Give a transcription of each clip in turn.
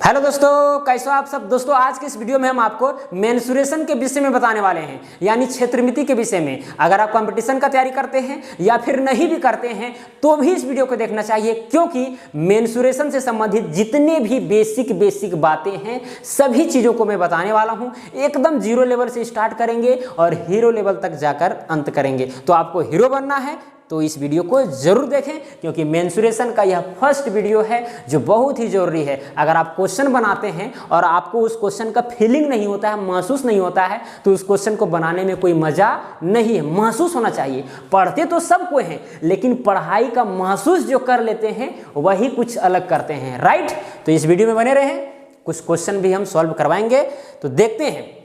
Hello दोस्तों, कैसे हो आप सब। दोस्तों आज के इस वीडियो में हम आपको मेंसुरेशन के विषय में बताने वाले हैं, यानी क्षेत्रमिति के विषय में। अगर आप कंपटीशन का तैयारी करते हैं या फिर नहीं भी करते हैं तो भी इस वीडियो को देखना चाहिए, क्योंकि मेंसुरेशन से संबंधित जितने भी बेसिक बातें हैं सभी चीज़ों को मैं बताने वाला हूँ। एकदम जीरो लेवल से स्टार्ट करेंगे और हीरो लेवल तक जाकर अंत करेंगे। तो आपको हीरो बनना है तो इस वीडियो को जरूर देखें, क्योंकि मेंसुरेशन का यह फर्स्ट वीडियो है जो बहुत ही जरूरी है। अगर आप क्वेश्चन बनाते हैं और आपको उस क्वेश्चन का फीलिंग नहीं होता है, महसूस नहीं होता है, तो उस क्वेश्चन को बनाने में कोई मजा नहीं है। महसूस होना चाहिए। पढ़ते तो सबको हैं, लेकिन पढ़ाई का महसूस जो कर लेते हैं वही कुछ अलग करते हैं, राइट। तो इस वीडियो में बने रहें, कुछ क्वेश्चन भी हम सॉल्व करवाएंगे। तो देखते हैं।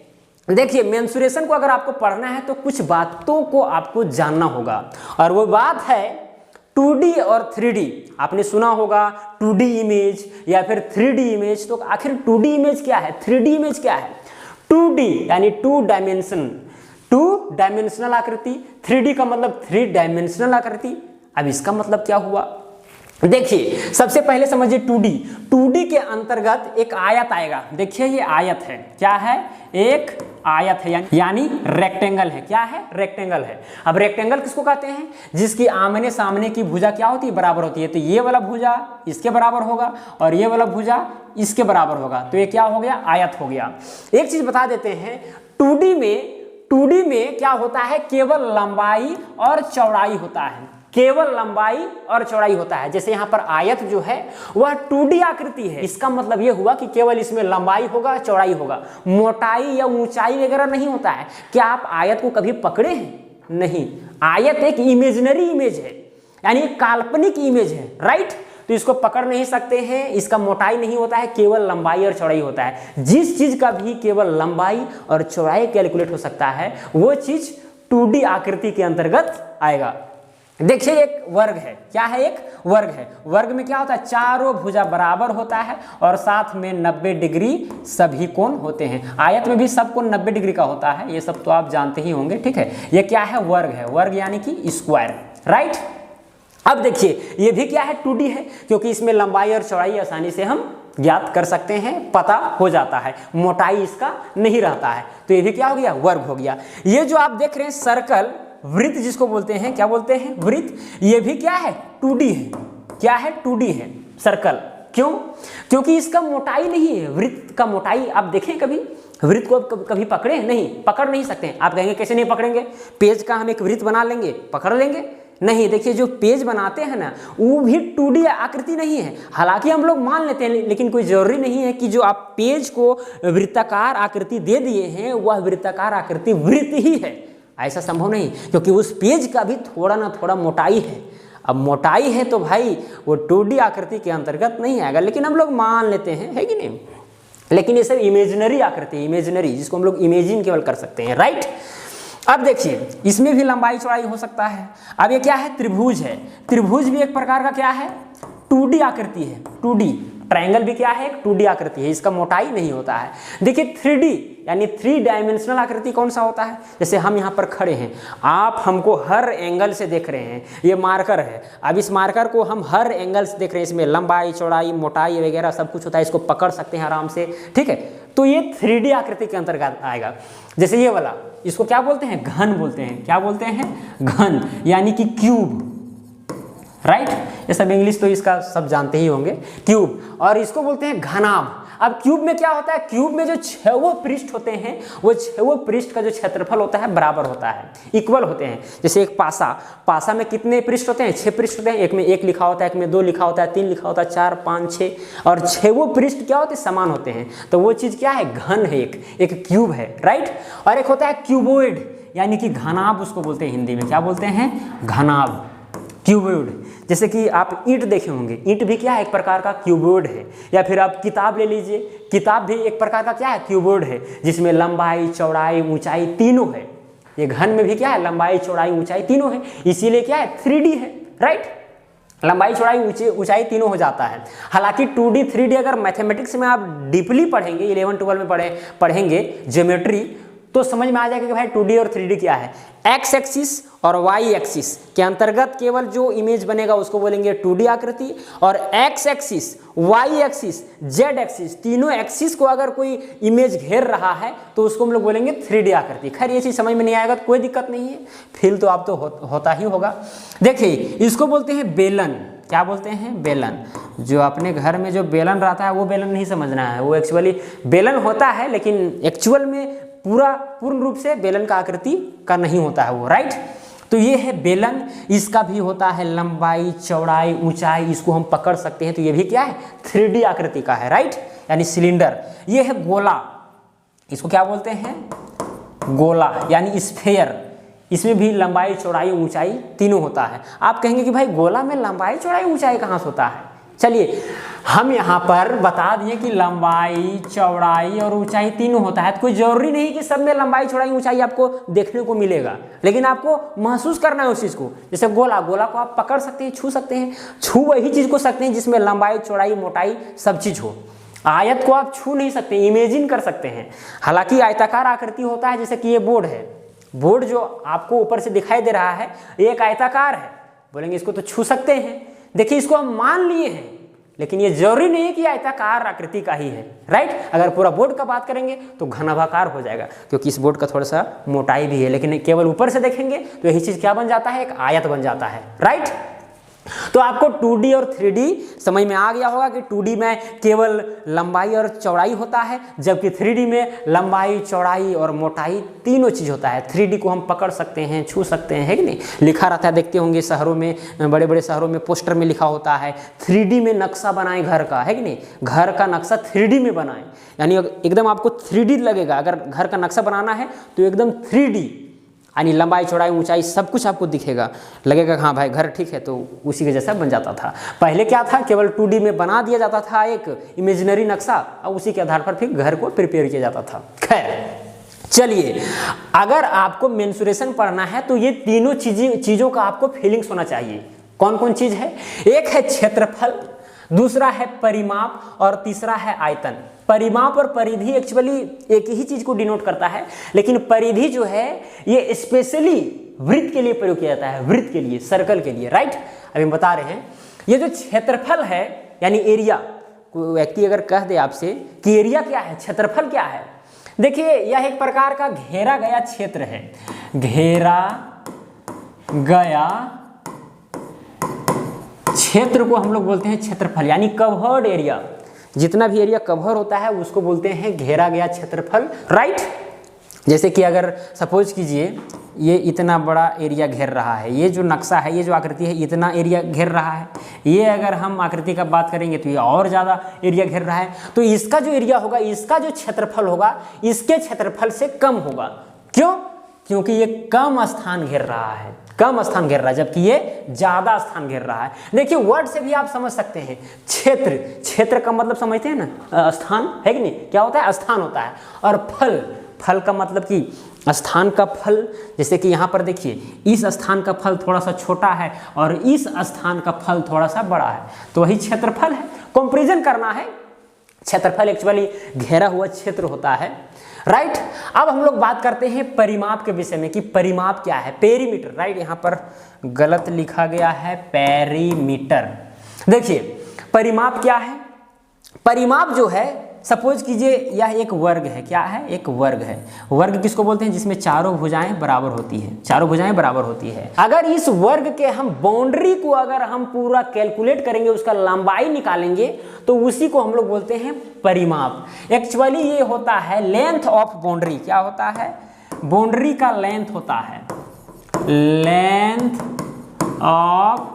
देखिए, मेंसुरेशन को अगर आपको पढ़ना है तो कुछ बातों को आपको जानना होगा, और वो बात है 2D और 3D। आपने सुना होगा 2D इमेज या फिर 3D इमेज। तो आखिर 2D इमेज क्या है, 3D इमेज क्या है? 2D यानी 2 डायमेंशनल आकृति, 3D का मतलब 3 डायमेंशनल आकृति। अब इसका मतलब क्या हुआ? देखिए, सबसे पहले समझिए 2D के अंतर्गत एक आयत आएगा। देखिए ये आयत है, क्या है? एक आयत है, यानी रेक्टेंगल है। क्या है? रेक्टेंगल है। अब रेक्टेंगल किसको कहते हैं? जिसकी आमने सामने की भुजा क्या होती है? बराबर होती है। तो ये वाला भुजा इसके बराबर होगा और ये वाला भुजा इसके बराबर होगा। तो ये क्या हो गया? आयत हो गया। एक चीज बता देते हैं, 2D में क्या होता है? केवल लंबाई और चौड़ाई होता है। केवल लंबाई और चौड़ाई होता है। जैसे यहाँ पर आयत जो है वह 2D आकृति है। इसका मतलब यह हुआ कि केवल इसमें लंबाई होगा, चौड़ाई होगा, मोटाई या ऊंचाई वगैरह नहीं होता है। क्या आप आयत को कभी पकड़े हैं? नहीं। आयत एक इमेजिनरी इमेज है, यानी काल्पनिक इमेज है, राइट। तो इसको पकड़ नहीं सकते हैं। इसका मोटाई नहीं होता है, केवल लंबाई और चौड़ाई होता है। जिस चीज का भी केवल लंबाई और चौड़ाई कैलकुलेट हो सकता है वो चीज 2D आकृति के अंतर्गत आएगा। देखिए एक वर्ग है। क्या है? एक वर्ग है। वर्ग में क्या होता है? चारों भुजा बराबर होता है और साथ में 90 डिग्री सभी कोण होते हैं। आयत में भी सब कोण 90 डिग्री का होता है, ये सब तो आप जानते ही होंगे, ठीक है। ये क्या है? वर्ग है। वर्ग यानी कि स्क्वायर, राइट। अब देखिए ये भी क्या है? 2D है, क्योंकि इसमें लंबाई और चौड़ाई आसानी से हम ज्ञात कर सकते हैं, पता हो जाता है, मोटाई इसका नहीं रहता है। तो ये भी क्या हो गया? वर्ग हो गया। ये जो आप देख रहे हैं सर्कल, वृत्त जिसको बोलते हैं, क्या बोलते हैं? वृत्त। ये भी क्या है? 2D है। क्या है? 2D है सर्कल। क्यों? क्योंकि इसका मोटाई नहीं है। वृत्त का मोटाई आप देखें कभी? वृत्त को कभी पकड़े? नहीं, पकड़ नहीं सकते। आप कहेंगे कैसे नहीं पकड़ेंगे? पेज का हम एक वृत्त बना लेंगे, पकड़ लेंगे? नहीं। देखिए जो पेज बनाते हैं ना, वो भी 2D आकृति नहीं है। हालांकि हम लोग मान लेते हैं, लेकिन कोई जरूरी नहीं है कि जो आप पेज को वृत्ताकार आकृति दे दिए हैं वह वृत्ताकार आकृति वृत्त ही है। ऐसा संभव नहीं, क्योंकि उस पेज का भी थोड़ा ना थोड़ा मोटाई है। अब मोटाई है तो भाई वो 2D आकृति के अंतर्गत नहीं आएगा, लेकिन हम लोग मान लेते हैं, है कि नहीं। लेकिन ये सब इमेजिनरी आकृति, इमेजिनरी, जिसको हम लोग इमेजिन केवल कर सकते हैं, राइट। अब देखिए इसमें भी लंबाई चौड़ाई हो सकता है। अब ये क्या है? त्रिभुज है। त्रिभुज भी एक प्रकार का क्या है? 2D आकृति है। 2D ट्रायंगल भी क्या है? एक 2D आकृति है। इसका मोटाई नहीं होता है। देखिए 3D यानी 3 डायमेंशनल आकृति कौन सा होता है? जैसे हम यहाँ पर खड़े हैं, आप हमको हर एंगल से देख रहे हैं। ये मार्कर है। अब इस मार्कर को हम हर एंगल से देख रहे हैं। इसमें लंबाई, चौड़ाई, मोटाई वगैरह सब कुछ होता है। इसको पकड़ सकते हैं आराम से, ठीक है। तो ये 3D आकृति के अंतर्गत आएगा। जैसे ये वाला, इसको क्या बोलते हैं? घन बोलते हैं। क्या बोलते हैं? घन, यानी कि क्यूब, राइट। ये सब इंग्लिश तो इसका सब जानते ही होंगे, क्यूब। और इसको बोलते हैं घनाभ। अब क्यूब में क्या होता है? क्यूब में जो 6 पृष्ठ होते हैं वो 6 पृष्ठ का जो क्षेत्रफल होता है बराबर होता है, इक्वल होते हैं। जैसे एक पासा में कितने पृष्ठ होते हैं? 6 पृष्ठ होते हैं। एक में 1 लिखा होता है, एक में 2 लिखा होता है, 3 लिखा होता है, 4, 5, 6, और 6 पृष्ठ क्या होते हैं? समान होते हैं। तो वो चीज क्या है? घन है। एक क्यूब है, राइट। और एक होता है क्यूबोइड, यानी कि घनाभ, उसको बोलते हैं हिंदी में। क्या बोलते हैं? घनाभ, क्यूबोइड। जैसे कि आप ईंट देखे होंगे, ईंट भी क्या है? एक प्रकार का क्यूबोइड है। या फिर आप किताब ले लीजिए, किताब भी एक प्रकार का क्या है? क्यूबोइड है, जिसमें लंबाई, चौड़ाई, ऊंचाई तीनों है। ये घन में भी क्या है? लंबाई, चौड़ाई, ऊंचाई तीनों है। इसीलिए क्या है? 3D है, राइट। लंबाई, चौड़ाई, ऊंचाई तीनों हो जाता है। हालांकि 2D 3D अगर मैथमेटिक्स में आप डीपली पढ़ेंगे, 11 12 में पढ़ेंगे ज्योमेट्री, तो समझ में आ जाएगा कि भाई 2D और 3D क्या है। एक्स एक्सिस और वाई एक्सिस के अंतर्गत केवल जो इमेज बनेगा उसको बोलेंगे 2D आकृति, और X axis, Y axis, Z axis, तीनों एक्सिस को अगर कोई इमेज घेर रहा है तो उसको हम लोग बोलेंगे 3D आकृति। खैर ये चीज़ समझ में नहीं आएगा तो कोई दिक्कत नहीं है, फील तो आप तो होता ही होगा। देखिए इसको बोलते हैं बेलन। क्या बोलते हैं? बेलन। जो अपने घर में जो बेलन रहता है वो बेलन नहीं समझना है, वो एक्चुअली बेलन होता है लेकिन एक्चुअल में पूर्ण रूप से बेलन का आकृति का नहीं होता है वो, राइट। तो ये है बेलन, इसका भी होता है लंबाई, चौड़ाई, ऊंचाई, इसको हम पकड़ सकते हैं। तो ये भी क्या है? 3D आकृति का है, राइट, यानी सिलेंडर। ये है गोला, इसको क्या बोलते हैं? गोला यानी स्फेयर। इसमें भी लंबाई, चौड़ाई, ऊंचाई तीनों होता है। आप कहेंगे कि भाई गोला में लंबाई, चौड़ाई, ऊंचाई कहाँ से होता है? चलिए हम यहाँ पर बता दिए कि लंबाई, चौड़ाई और ऊंचाई तीनों होता है। तो कोई जरूरी नहीं कि सब में लंबाई, चौड़ाई, ऊंचाई आपको देखने को मिलेगा, लेकिन आपको महसूस करना है उस चीज़ को। जैसे गोला को आप पकड़ सकते हैं, छू सकते हैं। छू वही चीज़ को सकते हैं जिसमें लंबाई, चौड़ाई, मोटाई सब चीज़ हो। आयत को आप छू नहीं सकते, इमेजिन कर सकते हैं। हालांकि आयताकार आकृति होता है, जैसे कि ये बोर्ड है, बोर्ड जो आपको ऊपर से दिखाई दे रहा है ये एक आयताकार है, बोलेंगे इसको तो छू सकते हैं। देखिए इसको हम मान लिए हैं, लेकिन ये जरूरी नहीं है कि आयताकार आकृति का ही है, राइट। अगर पूरा बोर्ड का बात करेंगे तो घनाभाकार हो जाएगा, क्योंकि इस बोर्ड का थोड़ा सा मोटाई भी है, लेकिन केवल ऊपर से देखेंगे तो यही चीज क्या बन जाता है? एक आयत बन जाता है, राइट। तो आपको 2D और 3D समझ में आ गया होगा कि 2D में केवल लंबाई और चौड़ाई होता है, जबकि 3D में लंबाई, चौड़ाई और मोटाई तीनों चीज़ होता है। 3D को हम पकड़ सकते हैं, छू सकते हैं, है कि नहीं? लिखा रहता है, देखते होंगे शहरों में, बड़े बड़े शहरों में पोस्टर में लिखा होता है 3D में नक्शा बनाएं घर का, है कि नहीं? घर का नक्शा 3D में बनाएं, यानी एकदम आपको 3D लगेगा। अगर घर का नक्शा बनाना है तो एकदम 3D, यानी लंबाई, चौड़ाई, ऊंचाई सब कुछ आपको दिखेगा, लगेगा हाँ भाई घर ठीक है, तो उसी के जैसा बन जाता था। पहले क्या था? केवल 2D में बना दिया जाता था एक इमेजिनरी नक्शा, और उसी के आधार पर फिर घर को प्रिपेयर किया जाता था। खैर चलिए, अगर आपको मेंसुरेशन पढ़ना है तो ये तीनों चीज़ों का आपको फीलिंग्स होना चाहिए। कौन कौन चीज़ है? एक है क्षेत्रफल, दूसरा है परिमाप और तीसरा है आयतन। परिमाप और परिधि एक्चुअली एक ही चीज को डिनोट करता है, लेकिन परिधि जो है ये स्पेशली वृत्त के लिए प्रयोग किया जाता है, वृत्त के लिए, सर्कल के लिए, राइट। अभी हम बता रहे हैं ये जो क्षेत्रफल है यानी एरिया, कोई व्यक्ति अगर कह दे आपसे कि एरिया क्या है, क्षेत्रफल क्या है, देखिए यह एक प्रकार का घेरा गया क्षेत्र है। घेरा गया क्षेत्र को हम लोग बोलते हैं क्षेत्रफल, यानी कवर्ड एरिया। जितना भी एरिया कवर होता है उसको बोलते हैं घेरा गया क्षेत्रफल, राइट। जैसे कि अगर सपोज कीजिए ये इतना बड़ा एरिया घेर रहा है, ये जो नक्शा है, ये जो आकृति है, इतना एरिया घेर रहा है। ये अगर हम आकृति का बात करेंगे तो ये और ज़्यादा एरिया घेर रहा है, तो इसका जो एरिया होगा, इसका जो क्षेत्रफल होगा, इसके क्षेत्रफल से कम होगा। क्यों? क्योंकि ये कम स्थान घेर रहा है, कम स्थान घेर रहा है, जबकि ये ज्यादा स्थान घेर रहा है। देखिए वर्ड से भी आप समझ सकते हैं, क्षेत्र, क्षेत्र का मतलब समझते हैं ना, स्थान, है कि नहीं? क्या होता है? स्थान होता है। और फल, फल का मतलब कि स्थान का फल। जैसे कि यहाँ पर देखिए इस स्थान का फल थोड़ा सा छोटा है और इस स्थान का फल थोड़ा सा बड़ा है, तो वही क्षेत्रफल है। कंपैरिजन करना है, क्षेत्रफल एक्चुअली घेरा हुआ क्षेत्र होता है, राइट। अब हम लोग बात करते हैं परिमाप के विषय में कि परिमाप क्या है। पेरीमीटर, राइट, यहाँ पर गलत लिखा गया है पेरीमीटर। देखिए परिमाप क्या है? परिमाप जो है, सपोज कीजिए यह एक वर्ग है। क्या है? एक वर्ग है। वर्ग किसको बोलते हैं? जिसमें चारों भुजाएं बराबर होती है, चारों भुजाएं बराबर होती है। अगर इस वर्ग के हम बाउंड्री को अगर हम पूरा कैलकुलेट करेंगे, उसका लंबाई निकालेंगे, तो उसी को हम लोग बोलते हैं परिमाप। एक्चुअली ये होता है लेंथ ऑफ बाउंड्री। क्या होता है? बाउंड्री का लेंथ होता है, लेंथ ऑफ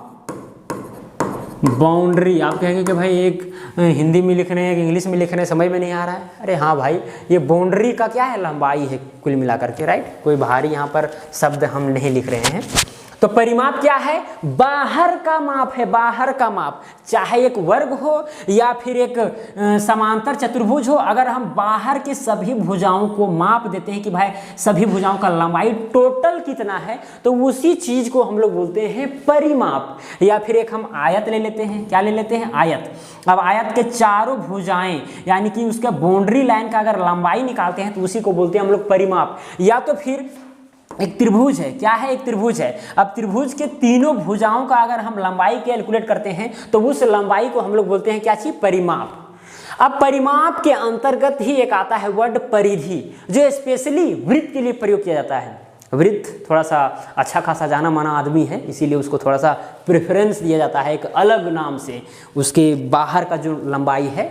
बाउंड्री। आप कहेंगे कि भाई एक हिंदी में लिख रहे हैं, एक इंग्लिश में लिख रहे हैं, समझ में नहीं आ रहा है। अरे हाँ भाई, ये बाउंड्री का क्या है? लंबाई है कुल मिलाकर के, राइट। कोई भारी यहाँ पर शब्द हम नहीं लिख रहे हैं। तो परिमाप क्या है? बाहर का माप है, बाहर का माप, चाहे एक वर्ग हो या फिर एक समांतर चतुर्भुज हो। अगर हम बाहर के सभी भुजाओं को माप देते हैं कि भाई सभी भुजाओं का लंबाई टोटल कितना है, तो उसी चीज को हम लोग बोलते हैं परिमाप। या फिर एक हम आयत ले लेते हैं, क्या ले लेते हैं? आयत। अब आयत के चारों भुजाएं यानी कि उसका बाउंड्री लाइन का अगर लंबाई निकालते हैं तो उसी को बोलते हैं हम लोग परिमाप। या तो फिर एक त्रिभुज है, क्या है? एक त्रिभुज है। अब त्रिभुज के तीनों भुजाओं का अगर हम लंबाई कैलकुलेट करते हैं तो उस लंबाई को हम लोग बोलते हैं क्या चीज? परिमाप। अब परिमाप के अंतर्गत ही एक आता है वर्ड परिधि, जो स्पेशली वृत्त के लिए प्रयोग किया जाता है। वृत्त थोड़ा सा अच्छा खासा जाना माना आदमी है, इसीलिए उसको थोड़ा सा प्रेफरेंस दिया जाता है एक अलग नाम से। उसके बाहर का जो लंबाई है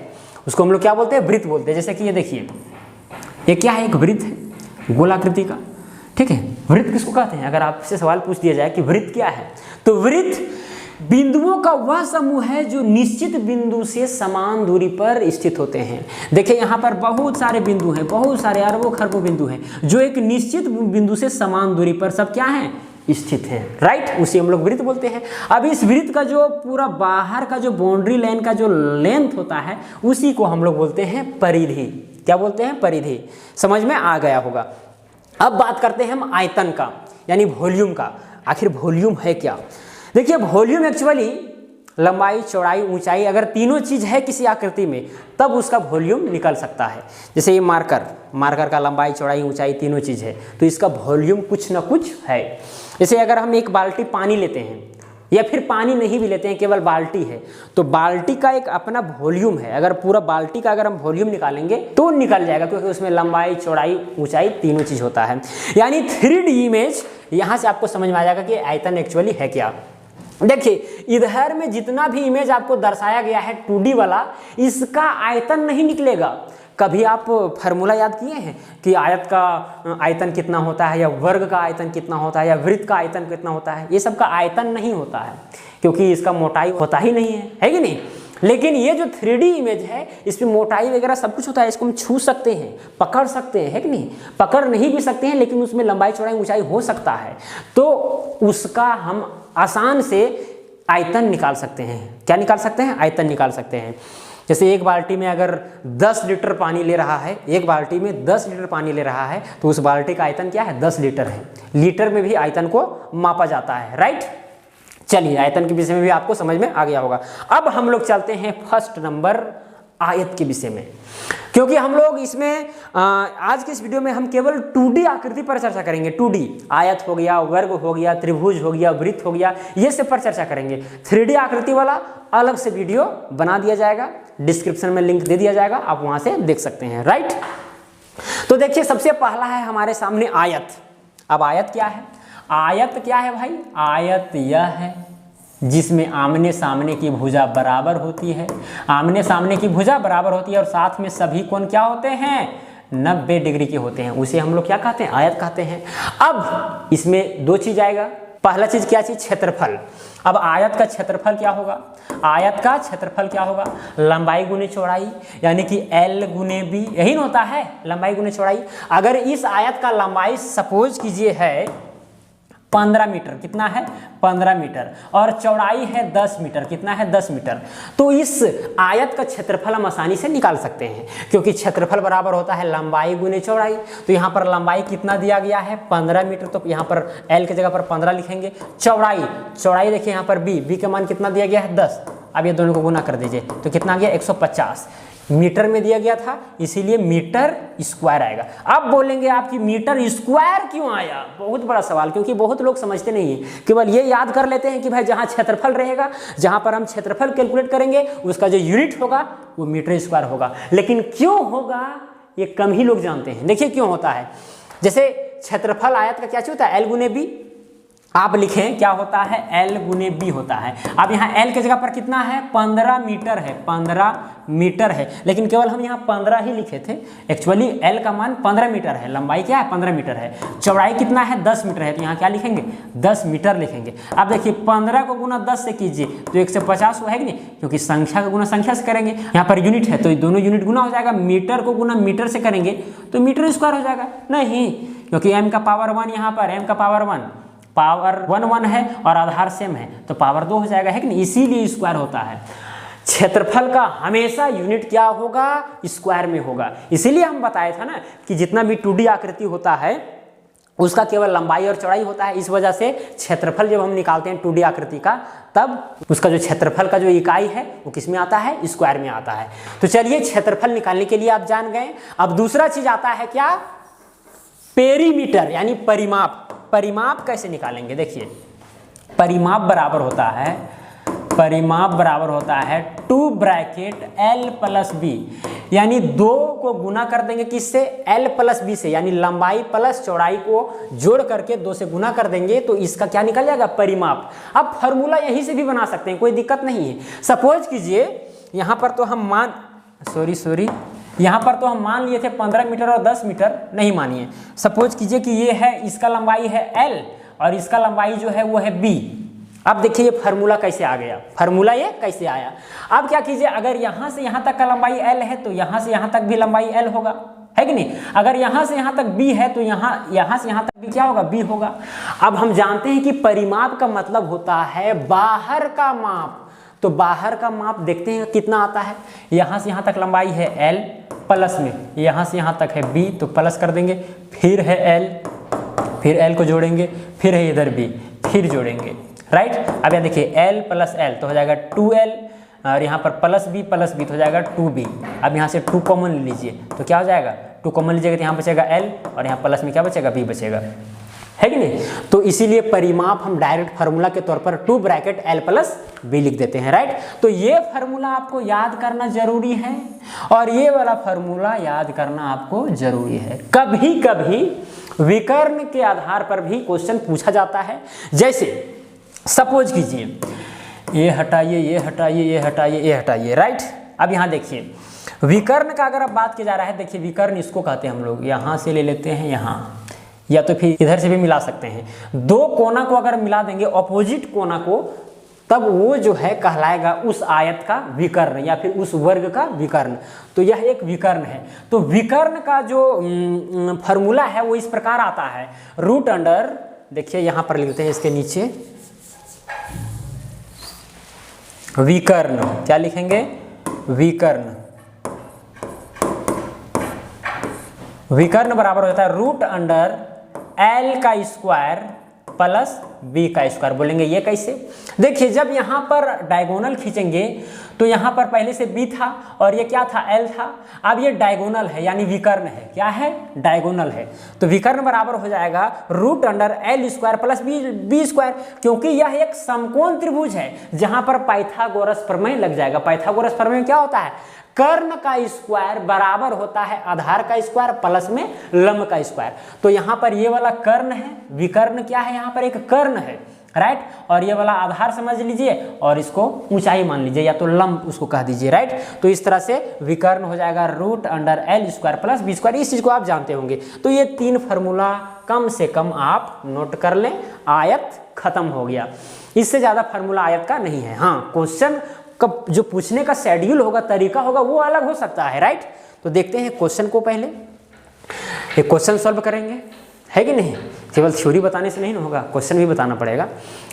उसको हम लोग क्या बोलते हैं? वृत्त बोलते हैं। जैसे कि ये देखिए, ये क्या है? एक वृत्त है गोलाकृति का, ठीक है। वृत्त किसको कहते हैं? अगर आपसे सवाल पूछ दिया जाए कि वृत्त क्या है, तो वृत्त बिंदुओं का वह समूह है जो निश्चित बिंदु से समान दूरी पर स्थित होते हैं। देखिए यहाँ पर बहुत सारे बिंदु हैं, बहुत सारे अरबों खरबों बिंदु हैं जो एक निश्चित बिंदु से समान दूरी पर सब क्या है? स्थित है, राइट। उसे हम लोग वृत्त बोलते हैं। अब इस वृत्त का जो पूरा बाहर का जो बाउंड्री लाइन का जो लेंथ होता है उसी को हम लोग बोलते हैं परिधि। क्या बोलते हैं? परिधि। समझ में आ गया होगा। अब बात करते हैं हम आयतन का, यानी वॉल्यूम का। आखिर वॉल्यूम है क्या? देखिए वॉल्यूम एक्चुअली लंबाई, चौड़ाई, ऊंचाई, अगर तीनों चीज है किसी आकृति में तब उसका वॉल्यूम निकल सकता है। जैसे ये मार्कर का लंबाई, चौड़ाई, ऊंचाई तीनों चीज है तो इसका वॉल्यूम कुछ ना कुछ है। जैसे अगर हम एक बाल्टी पानी लेते हैं या फिर पानी नहीं भी लेते हैं, केवल बाल्टी है, तो बाल्टी का एक अपना वॉल्यूम है। अगर पूरा बाल्टी का अगर हम वॉल्यूम निकालेंगे तो निकल जाएगा, क्योंकि उसमें लंबाई, चौड़ाई, ऊंचाई तीनों चीज होता है। यानी 3D इमेज यहाँ से आपको समझ में आ जाएगा कि आयतन एक्चुअली है क्या। देखिए इधर में जितना भी इमेज आपको दर्शाया गया है 2D वाला, इसका आयतन नहीं निकलेगा। कभी आप फार्मूला याद किए हैं कि आयत का आयतन कितना होता है, या वर्ग का आयतन कितना होता है, या वृत्त का आयतन कितना होता है? ये सब का आयतन नहीं होता है, क्योंकि इसका मोटाई होता ही नहीं है कि नहीं। लेकिन ये जो 3D इमेज है इसमें मोटाई वगैरह सब कुछ होता है। इसको हम छू सकते हैं, पकड़ सकते हैं, है कि नहीं? पकड़ नहीं भी सकते हैं लेकिन उसमें लंबाई, चौड़ाई, ऊंचाई हो सकता है, तो उसका हम आसान से आयतन निकाल सकते हैं। क्या निकाल सकते हैं? आयतन निकाल सकते हैं। जैसे एक बाल्टी में अगर 10 लीटर पानी ले रहा है, एक बाल्टी में 10 लीटर पानी ले रहा है, तो उस बाल्टी का आयतन क्या है? 10 लीटर है। लीटर में भी आयतन को मापा जाता है, राइट। चलिए आयतन के विषय में भी आपको समझ में आ गया होगा। अब हम लोग चलते हैं फर्स्ट नंबर आयत के विषय में, क्योंकि हम लोग इसमें आज के इस वीडियो में हम केवल 2D आकृति पर चर्चा करेंगे। 2D आयत हो गया, वर्ग हो गया, त्रिभुज हो गया, वृत्त हो गया, ये सब पर चर्चा करेंगे। 3D आकृति वाला अलग से वीडियो बना दिया जाएगा, डिस्क्रिप्शन में लिंक दे दिया जाएगा, आप वहां से देख सकते हैं, राइट। तो देखिए सबसे पहला है हमारे सामने आयत। अब आयत क्या है? आयत क्या है भाई? आयत यह है जिसमें आमने सामने की भुजा बराबर होती है। आमने सामने की भुजा बराबर होती है और साथ में सभी कोण क्या होते हैं? 90 डिग्री के होते हैं। उसे हम लोग क्या कहते हैं? आयत कहते हैं। अब इसमें दो चीज आएगा। पहला चीज क्या चीज? क्षेत्रफल। अब आयत का क्षेत्रफल क्या होगा? आयत का क्षेत्रफल क्या होगा? लंबाई गुने चौड़ाई, यानी कि L गुने B, यही ना होता है लंबाई गुने चौड़ाई। अगर इस आयत का लंबाई सपोज कीजिए है 15 मीटर, कितना है? 15 मीटर, और चौड़ाई है 10 मीटर, कितना है? 10 मीटर। तो इस आयत का क्षेत्रफल हम आसानी से निकाल सकते हैं, क्योंकि क्षेत्रफल बराबर होता है लंबाई गुने चौड़ाई। तो यहाँ पर लंबाई कितना दिया गया है? 15 मीटर, तो यहाँ पर L की जगह पर 15 लिखेंगे। चौड़ाई देखिए यहाँ पर B का मान कितना दिया गया है? 10। अब ये दोनों को गुना कर दीजिए तो कितना आ गया? 150। मीटर में दिया गया था इसीलिए मीटर स्क्वायर आएगा। अब बोलेंगे आप कि मीटर स्क्वायर क्यों आया? बहुत बड़ा सवाल, क्योंकि बहुत लोग समझते नहीं है, केवल ये याद कर लेते हैं कि भाई जहाँ क्षेत्रफल रहेगा, जहाँ पर हम क्षेत्रफल कैलकुलेट करेंगे उसका जो यूनिट होगा वो मीटर स्क्वायर होगा। लेकिन क्यों होगा ये कम ही लोग जानते हैं। देखिए क्यों होता है। जैसे क्षेत्रफल आयत का क्या होता है? L गुने B। आप लिखें क्या होता है? L गुने B होता है। अब यहाँ L की जगह पर कितना है? 15 मीटर है, 15 मीटर है, लेकिन केवल हम यहाँ 15 ही लिखे थे। एक्चुअली L का मान 15 मीटर है, लंबाई क्या है? 15 मीटर है, चौड़ाई कितना है? 10 मीटर है, तो यहाँ क्या लिखेंगे? 10 मीटर लिखेंगे। अब देखिए 15 को गुना 10 से कीजिए तो 150 है कि नहीं, क्योंकि संख्या का गुना संख्या से करेंगे। यहाँ पर यूनिट है तो दोनों यूनिट गुना हो जाएगा। मीटर को गुना मीटर से करेंगे तो मीटर स्क्वायर हो जाएगा। नहीं, क्योंकि m का पावर 1 यहाँ पर, m का पावर 1 पावर 1 1 है और आधार सेम है तो पावर 2 हो जाएगा, है कि नहीं, इसीलिए स्क्वायर होता है। क्षेत्रफल का हमेशा यूनिट क्या होगा, स्क्वायर में होगा। इसीलिए हम बताए था ना कि जितना भी 2D आकृति होता है उसका केवल लंबाई और चौड़ाई होता है। इस वजह से क्षेत्रफल जब हम निकालते हैं 2D आकृति का, तब उसका जो क्षेत्रफल का जो इकाई है वो किस में आता है, स्क्वायर में आता है। तो चलिए क्षेत्रफल निकालने के लिए आप जान गए। अब दूसरा चीज आता है क्या, पेरीमीटर यानी परिमाप। परिमाप कैसे निकालेंगे, देखिए परिमाप बराबर होता है 2 ब्रैकेट L प्लस B, यानी 2 को गुना कर देंगे किससे, L प्लस B से, यानी लंबाई प्लस चौड़ाई को जोड़ करके 2 से गुना कर देंगे तो इसका क्या निकल जाएगा, परिमाप। अब फॉर्मूला यहीं से भी बना सकते हैं, कोई दिक्कत नहीं है। सपोज कीजिए यहाँ पर तो हम यहाँ पर तो हम मान लिए थे 15 मीटर और 10 मीटर, नहीं मानिए। सपोज कीजिए कि ये है, इसका लंबाई है L और इसका लंबाई जो है वो है B। अब देखिए ये फार्मूला कैसे आ गया, फार्मूला ये कैसे आया। अब क्या कीजिए, अगर यहाँ से यहाँ तक का लंबाई L है तो यहाँ से यहाँ तक भी लंबाई L होगा, है कि नहीं। अगर यहाँ से यहाँ तक B है तो यहाँ से यहाँ तक भी क्या होगा, B होगा। अब हम जानते हैं कि परिमाप का मतलब होता है बाहर का माप। तो बाहर का माप देखते हैं कितना आता है। यहाँ से यहाँ तक लंबाई है L प्लस में यहाँ से यहाँ तक है B, तो प्लस कर देंगे, फिर है L, फिर L को जोड़ेंगे, फिर है इधर B, फिर जोड़ेंगे, राइट। अब यहाँ देखिए L प्लस L तो हो जाएगा 2L और यहाँ पर प्लस B तो हो जाएगा 2B। अब यहाँ से 2 कॉमन ले लीजिए तो क्या हो जाएगा, 2 कॉमन लीजिएगा तो यहाँ बचेगा L और यहाँ प्लस में क्या बचेगा, B बचेगा, है कि नहीं। तो इसीलिए परिमाप हम डायरेक्ट फार्मूला के तौर पर 2 ब्रैकेट L प्लस B लिख देते हैं, राइट। तो ये फार्मूला आपको याद करना जरूरी है और ये वाला फार्मूला याद करना आपको जरूरी है। कभी कभी विकर्ण के आधार पर भी क्वेश्चन पूछा जाता है। जैसे सपोज कीजिए ये हटाइए, ये हटाइए, ये हटाइए, ये हटाइए, राइट। अब यहाँ देखिए विकर्ण का अगर अब बात किया जा रहा है, देखिए विकर्ण इसको कहते हैं हम लोग, यहाँ से ले लेते हैं यहाँ, या तो फिर इधर से भी मिला सकते हैं। 2 कोना को अगर मिला देंगे ऑपोजिट कोना को, तब वो जो है कहलाएगा उस आयत का विकर्ण या फिर उस वर्ग का विकर्ण। तो यह एक विकर्ण है। तो विकर्ण का जो फॉर्मूला है वो इस प्रकार आता है, रूट अंडर, देखिए यहाँ पर लिखते हैं इसके नीचे विकर्ण, क्या लिखेंगे, विकर्ण। विकर्ण बराबर होता है रूट अंडर L का स्क्वायर प्लस B का स्क्वायर। बोलेंगे ये कैसे, देखिए जब यहाँ पर डायगोनल खींचेंगे तो यहाँ पर पहले से B था और ये क्या था, L था। अब ये डायगोनल है यानी विकर्ण है, क्या है, डायगोनल है। तो विकर्ण बराबर हो जाएगा root under L square plus B square, क्योंकि यह एक समकोण त्रिभुज है जहाँ पर पाइथागोरस प्रमेय लग जाएगा। पाइथागोरस प्रमेय क्या होता है, कर्ण का स्क्वायर बराबर होता है आधार का स्क्वायर प्लस में लंब का स्क्वायर। तो यहाँ पर ये वाला कर्ण है, विकर्ण क्या है, यहाँ पर एक कर्ण है, राइट। और ये वाला आधार समझ लीजिए और इसको ऊंचाई मान लीजिए या तो लंब उसको कह दीजिए, राइट। तो इस तरह से विकर्ण हो जाएगा root under L square plus B square. इस चीज को आप जानते होंगे। तो ये 3 फार्मूला कम से कम आप नोट कर लें, आयत खत्म हो गया। इससे ज्यादा फार्मूला आयत का नहीं है। हाँ, क्वेश्चन कब जो पूछने का शेड्यूल होगा, तरीका होगा, वो अलग हो सकता है, राइट। तो देखते हैं क्वेश्चन को, पहले एक क्वेश्चन सॉल्व करेंगे, है कि नहीं। केवल थ्योरी बताने से नहीं होगा, क्वेश्चन भी बताना पड़ेगा।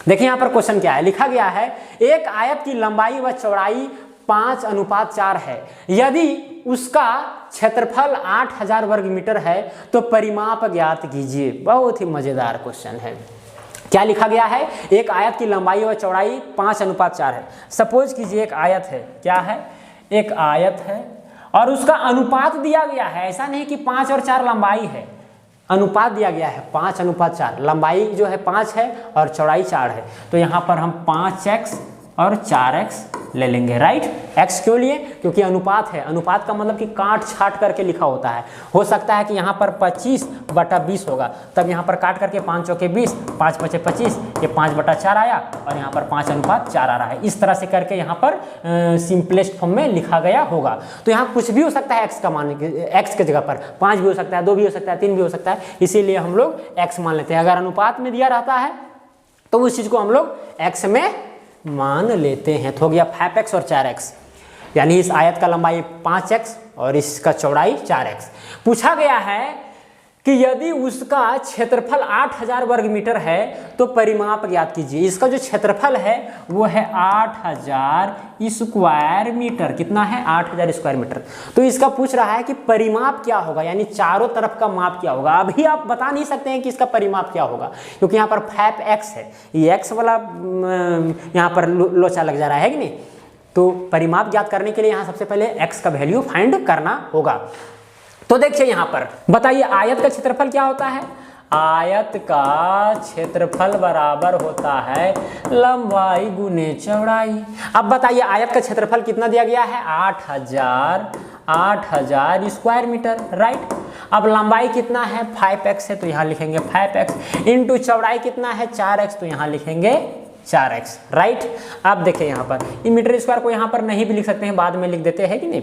देखिए यहाँ पर क्वेश्चन क्या है, लिखा गया है एक आयत की लंबाई व चौड़ाई 5:4 है, यदि उसका क्षेत्रफल 8000 वर्ग मीटर है तो परिमाप ज्ञात कीजिए। बहुत ही मजेदार क्वेश्चन है। क्या लिखा गया है, एक आयत की लंबाई और चौड़ाई 5:4 है। सपोज कीजिए एक आयत है, क्या है, एक आयत है और उसका अनुपात दिया गया है। ऐसा नहीं कि 5 और 4 लंबाई है, अनुपात दिया गया है 5:4। लंबाई जो है 5 है और चौड़ाई 4 है। तो यहाँ पर हम 5x और 4x ले लेंगे, राइट। x क्यों लिए, क्योंकि अनुपात है। अनुपात का मतलब कि काट छाट करके लिखा होता है। हो सकता है कि यहाँ पर 25/20 होगा, तब यहाँ पर काट करके 5 चौके 20, 5 पचे 25, ये 5/4 आया और यहाँ पर 5:4 आ रहा है। इस तरह से करके यहाँ पर सिंपलेस्ट फॉर्म में लिखा गया होगा। तो यहाँ कुछ भी हो सकता है, x का मान, x के जगह पर 5 भी हो सकता है, 2 भी हो सकता है, 3 भी हो सकता है, इसीलिए हम लोग x मान लेते हैं। अगर अनुपात में दिया रहता है तो उस चीज़ को हम लोग x में मान लेते हैं। तो हो गया 5x और 4x, यानी इस आयत का लंबाई 5x और इसका चौड़ाई 4x। पूछा गया है कि यदि उसका क्षेत्रफल 8000 वर्ग मीटर है तो परिमाप ज्ञात कीजिए। इसका जो क्षेत्रफल है वो है 8000 स्क्वायर मीटर। कितना है? 8000 स्क्वायर मीटर। तो इसका पूछ रहा है कि परिमाप क्या होगा, यानी चारों तरफ का माप क्या होगा। अभी आप बता नहीं सकते हैं कि इसका परिमाप क्या होगा, क्योंकि यहाँ पर 5x है, ये x वाला यहाँ पर लोचा लग जा रहा है कि नहीं। तो परिमाप ज्ञात करने के लिए यहाँ सबसे पहले x का वैल्यू फाइंड करना होगा। तो देखिए यहाँ पर बताइए आयत का क्षेत्रफल क्या होता है। आयत का क्षेत्रफल बराबर होता है लंबाई गुने चौड़ाई। अब बताइए आयत का क्षेत्रफल कितना दिया गया है? 8000 स्क्वायर मीटर, राइट। अब लंबाई कितना है? 5x है, तो यहाँ लिखेंगे 5x इंटू चौड़ाई कितना है? 4x, तो यहाँ लिखेंगे 4x, राइट। अब देखिए यहाँ पर ये मीटर स्क्वायर को यहाँ पर नहीं भी लिख सकते हैं, बाद में लिख देते हैं कि नहीं।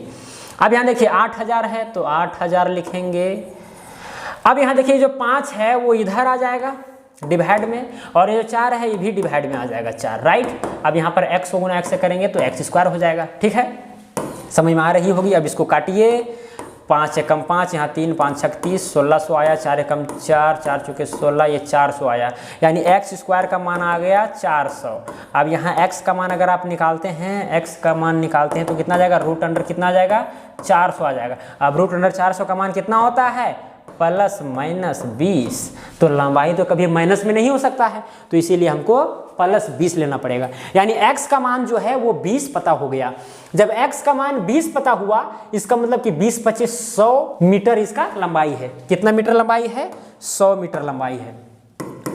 अब यहाँ देखिए 8000 है तो 8000 लिखेंगे। अब यहाँ देखिए जो 5 है वो इधर आ जाएगा डिवाइड में, और ये जो 4 है ये भी डिवाइड में आ जाएगा 4, राइट। अब यहाँ पर x को गुना x से करेंगे तो x स्क्वायर हो जाएगा, ठीक है, समझ में आ रही होगी। अब इसको काटिए, 5 एकम 5, यहाँ 3 5 6 30, 1600 आया, 4 एकम 4, 4 चुके 16, ये 400 आया, यानी x स्क्वायर का मान आ गया 400। अब यहाँ x का मान अगर आप निकालते हैं, x का मान निकालते हैं तो कितना जाएगा? रूट अंडर कितना आ जाएगा? 400 आ जाएगा। अब रूट अंडर 400 का मान कितना होता है? Plus minus 20। तो लंबाई तो कभी माइनस में नहीं हो सकता है, तो इसीलिए हमको प्लस 20 लेना पड़ेगा। यानी x का मान जो है वो 20 पता हो गया। जब x का मान 20 पता हुआ, इसका मतलब कि 20 25 100 मीटर इसका लंबाई है। कितना मीटर लंबाई है? 100 मीटर लंबाई है,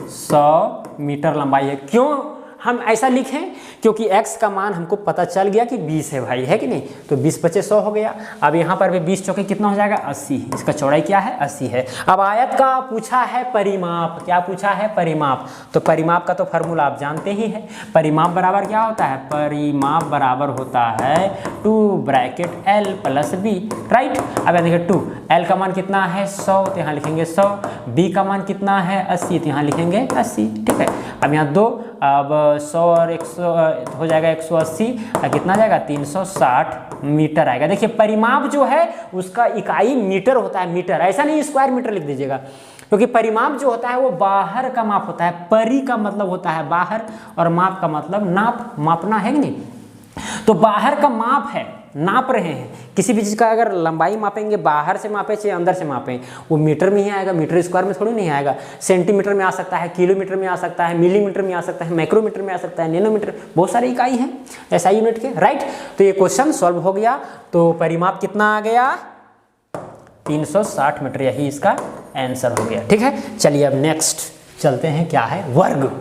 100 मीटर लंबाई है। क्यों हम ऐसा लिखें? क्योंकि x का मान हमको पता चल गया कि 20 है भाई, है कि नहीं। तो 20 25 100 हो गया। अब यहाँ पर भी 20 चौके कितना हो जाएगा? 80। इसका चौड़ाई क्या है? 80 है। अब आयत का पूछा है परिमाप। क्या पूछा है? परिमाप। तो परिमाप का तो फार्मूला आप जानते ही हैं। परिमाप बराबर क्या होता है? परिमाप बराबर होता है 2 bracket l plus b, right. अब यहाँ देखिए 2, l का मान कितना है? 100, तो यहाँ लिखेंगे 100। b का मान कितना है? 80, तो यहाँ लिखेंगे 80, ठीक है। अब यहाँ 2, अब 100 और 100 हो जाएगा 180, कितना जाएगा? 360 मीटर आएगा। देखिए परिमाप जो है उसका इकाई मीटर होता है, मीटर, ऐसा नहीं स्क्वायर मीटर लिख दीजिएगा, क्योंकि परिमाप जो होता है वो बाहर का माप होता है। परि का मतलब होता है बाहर, और माप का मतलब नाप, मापना, है कि नहीं। तो बाहर का माप है, नाप रहे हैं किसी भी चीज़ का। अगर लंबाई मापेंगे, बाहर से मापे चाहे अंदर से मापें, वो मीटर में ही आएगा, मीटर स्क्वायर में थोड़ी नहीं आएगा। सेंटीमीटर में आ सकता है, किलोमीटर में आ सकता है, मिलीमीटर में आ सकता है, माइक्रोमीटर में आ सकता है, नैनोमीटर, बहुत सारी इकाई हैं ऐसा यूनिट के, राइट। तो ये क्वेश्चन सॉल्व हो गया। तो परिमाप कितना आ गया? 360 मीटर, यही इसका आंसर हो गया, ठीक है। चलिए अब नेक्स्ट चलते हैं, क्या है? वर्ग।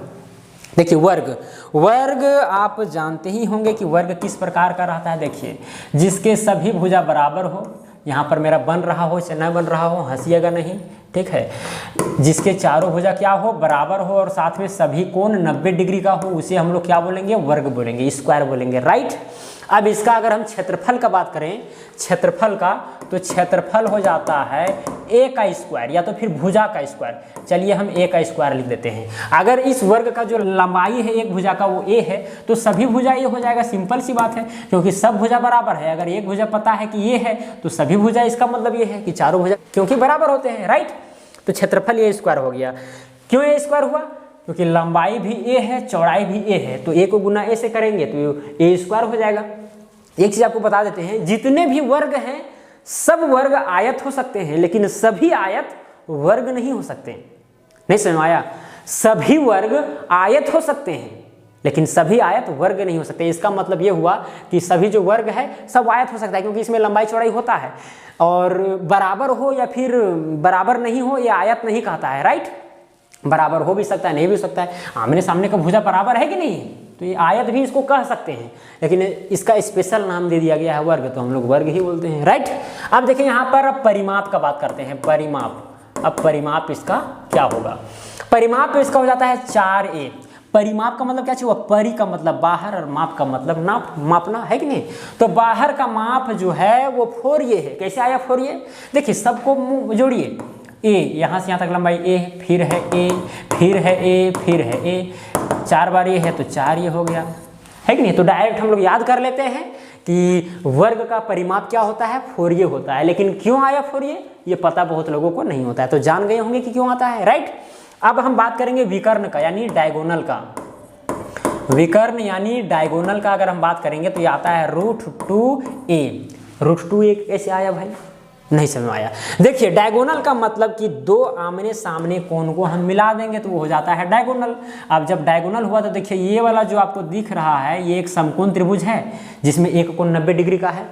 देखिए वर्ग आप जानते ही होंगे कि वर्ग किस प्रकार का रहता है। देखिए जिसके सभी भुजा बराबर हो, यहाँ पर मेरा बन रहा हो चाहे न बन रहा हो, हंसिएगा नहीं, ठीक है। जिसके चारों भुजा क्या हो? बराबर हो, और साथ में सभी कोण 90 डिग्री का हो, उसे हम लोग क्या बोलेंगे? वर्ग बोलेंगे, स्क्वायर बोलेंगे, राइट। अब इसका अगर हम क्षेत्रफल का बात करें, क्षेत्रफल का, तो क्षेत्रफल हो जाता है a का स्क्वायर या तो फिर भुजा का स्क्वायर। चलिए हम a का स्क्वायर लिख देते हैं। अगर इस वर्ग का जो लंबाई है एक भुजा का वो a है, तो सभी भुजा a हो जाएगा। सिंपल सी बात है, क्योंकि सब भुजा बराबर है। अगर एक भुजा पता है कि ये है तो सभी भुजा, इसका मतलब ये है कि चारों भुजा क्योंकि बराबर होते हैं, राइट। तो क्षेत्रफल a स्क्वायर हो गया। क्यों a स्क्वायर हुआ? क्योंकि लंबाई भी a है, चौड़ाई भी a है, तो a को गुना a से करेंगे तो a स्क्वायर हो जाएगा। एक चीज आपको बता देते हैं, जितने भी वर्ग हैं सब वर्ग आयत हो सकते हैं, लेकिन सभी आयत वर्ग नहीं हो सकते। नहीं समझ आया? सभी वर्ग आयत हो सकते हैं, लेकिन सभी आयत वर्ग नहीं हो सकते। इसका मतलब ये हुआ कि सभी जो वर्ग है सब आयत हो सकता है, क्योंकि इसमें लंबाई चौड़ाई होता है, और बराबर हो या फिर बराबर नहीं हो ये आयत नहीं कहता है, राइट। बराबर हो भी सकता है, नहीं भी हो सकता है। आमने सामने का भुजा बराबर है कि नहीं, तो ये आयत भी इसको कह सकते हैं, लेकिन इसका स्पेशल नाम दे दिया गया है वर्ग, तो हम लोग वर्ग ही बोलते हैं, राइट। अब देखिए यहाँ पर अब परिमाप का बात करते हैं। परिमाप, अब परिमाप इसका क्या होगा? परिमाप इसका हो जाता है 4a। परिमाप का मतलब क्या चाहिए? परि का मतलब बाहर, और माप का मतलब नाप, मापना, है कि नहीं। तो बाहर का माप जो है वो 4a है। कैसे आया 4a? देखिए सबको जोड़िए, a यहाँ से यहाँ तक लंबाई a, फिर है a, फिर है a, फिर है a, 4 बार ये है तो 4 ये हो गया, है कि नहीं। तो डायरेक्ट हम लोग याद कर लेते हैं कि वर्ग का परिमाप क्या होता है, फोरिये होता है। लेकिन क्यों आया फोरिये, ये पता बहुत लोगों को नहीं होता है, तो जान गए होंगे कि क्यों आता है, राइट। अब हम बात करेंगे विकर्ण का यानी डायगोनल का। विकर्ण यानी डायगोनल का अगर हम बात करेंगे तो ये आता है √2a। √2a कैसे आया भाई, नहीं समझ में आया। देखिए डायगोनल का मतलब कि दो आमने सामने कोण को हम मिला देंगे तो वो हो जाता है डायगोनल। अब जब डायगोनल हुआ तो देखिए ये वाला जो आपको दिख रहा है ये एक समकोण त्रिभुज है जिसमें एक कोण 90 डिग्री का है।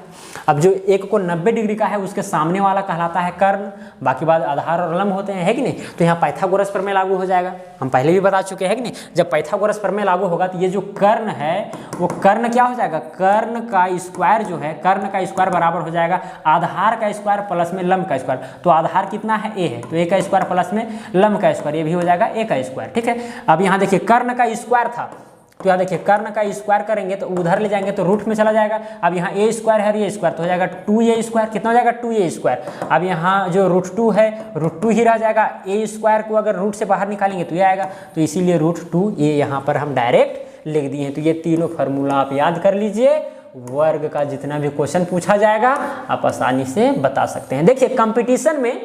अब जो एक कोण 90 डिग्री का है उसके सामने वाला कहलाता है कर्ण, बाकी बात आधार और लंब होते हैं, है कि नहीं। तो यहाँ पाइथागोरस प्रमेय लागू हो जाएगा, हम पहले भी बता चुके हैं कि नहीं। जब पाइथागोरस प्रमेय लागू होगा तो ये जो कर्ण है वो कर्ण क्या हो जाएगा, कर्ण का स्क्वायर जो है, कर्ण का स्क्वायर बराबर हो जाएगा आधार का स्क्वायर प्लस में लंब का स्क्वायर। तो आधार कितना है, a है, तो a का स्क्वायर प्लस में लंब का स्क्वायर, ये भी हो जाएगा a का स्क्वायर, ठीक है। अब यहाँ देखिए कर्ण का स्क्वायर था तो यहाँ देखिए कर्ण का स्क्वायर करेंगे तो उधर ले जाएंगे तो रूट में चला जाएगा। अब यहाँ a स्क्वायर है ये स्क्वायर तो हो जाएगा 2a स्क्वायर, कितना हो जाएगा 2a स्क्वायर। अब यहाँ जो √2 है √2 ही रह जाएगा, a स्क्वायर को अगर रूट से बाहर निकालेंगे तो ये आएगा, तो इसीलिए √2a यहाँ पर हम डायरेक्ट लिख दिए हैं। तो ये तीनों फार्मूला आप याद कर लीजिए, वर्ग का जितना भी क्वेश्चन पूछा जाएगा आप आसानी से बता सकते हैं। देखिए कंपटीशन में